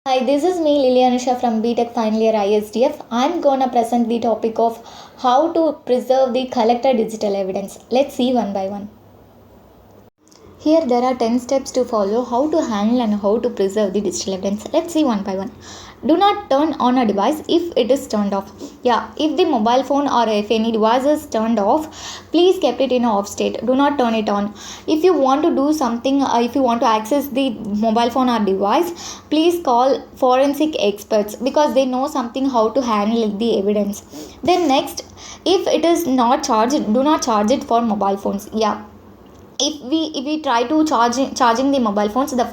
Hi, this is me Lilianusha from BTech Final Year ISDF. I'm gonna present the topic of how to preserve the collected digital evidence. Let's see one by one. Here there are 10 steps to follow how to handle and how to preserve the digital evidence. Let's see one by one. Do not turn on a device if it is turned off. If the mobile phone or if any device is turned off, please keep it in off state. Do not turn it on. If you want to do something, if you want to access the mobile phone or device, please call forensic experts because they know something how to handle the evidence. Then next, if it is not charged, do not charge it for mobile phones. If we try to charging the mobile phones, the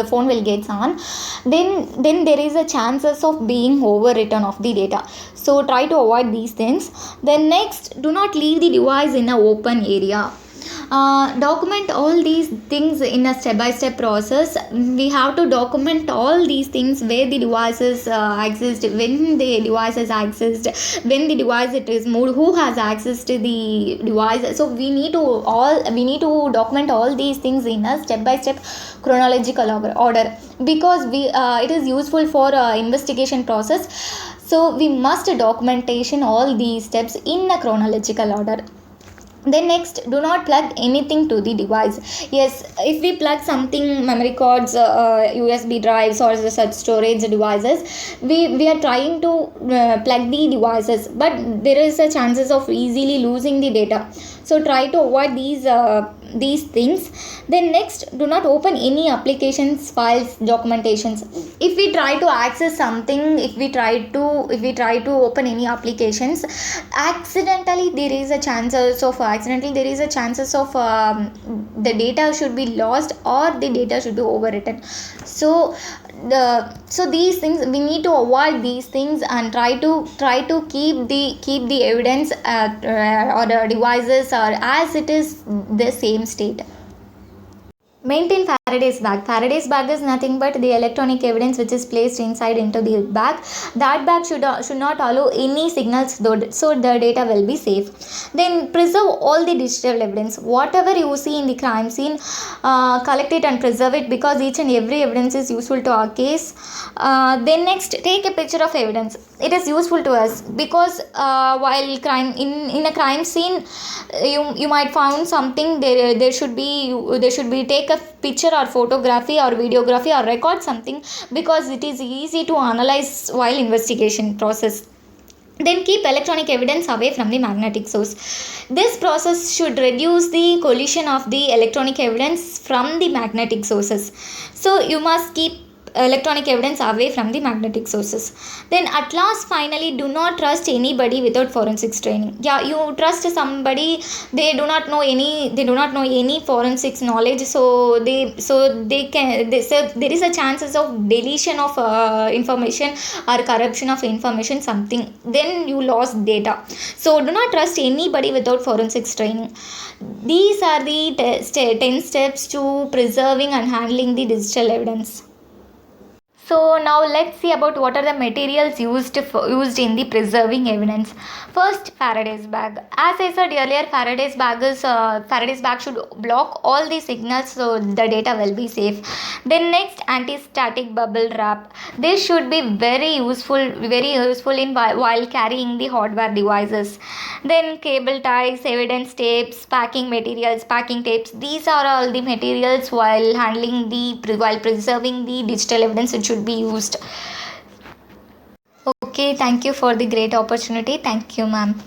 phone will get on, then there is a chances of being overwritten of the data, so try to avoid these things. Then next, do not leave the device in an open area. Document all these things in a step-by-step process. We have to document all these things, where the devices exist, when the device is accessed, when the device it is moved, who has access to the device. So we need to document all these things in a step-by-step chronological order, because it is useful for investigation process. So we must documentation all these steps in a chronological order. Then next, do not plug anything to the device. Yes, if we plug something, memory cards, USB drives or such storage devices, we are trying to plug the devices, but there is a chances of easily losing the data, so try to avoid these things. Then next, do not open any applications, files, documentations. If we try to access something, if we try to open any applications, accidentally there is a chances of the data should be lost or the data should be overwritten. So these things we need to avoid these things, and try to keep the evidence or the devices or as it is the same state. Maintain Faraday's bag. Faraday's bag is nothing but the electronic evidence which is placed inside into the bag. That bag should not allow any signals, so the data will be safe. Then preserve all the digital evidence. Whatever you see in the crime scene, collect it and preserve it, because each and every evidence is useful to our case. Then next, take a picture of evidence. It is useful to us because while in a crime scene, you might found something. There should be take a picture or photography or videography or record something, because it is easy to analyze while investigation process. Then keep electronic evidence away from the magnetic source. This process should reduce the collision of the electronic evidence from the magnetic sources. So you must keep electronic evidence away from the magnetic sources. Then at last, finally, do not trust anybody without forensics training. You trust somebody, they do not know any forensics knowledge, so there is a chances of deletion of information or corruption of information, something, then you lost data. So do not trust anybody without forensics training. These are the 10 steps to preserving and handling the digital evidence. So now let's see about what are the materials used in the preserving evidence. First, Faraday's bag. As I said earlier, Faraday's bag should block all the signals, so the data will be safe. Then next, anti-static bubble wrap. This should be very useful in while carrying the hardware devices. Then cable ties, evidence tapes, packing tapes. These are all the materials while preserving the digital evidence. It should be used. Okay, thank you for the great opportunity. Thank you, ma'am.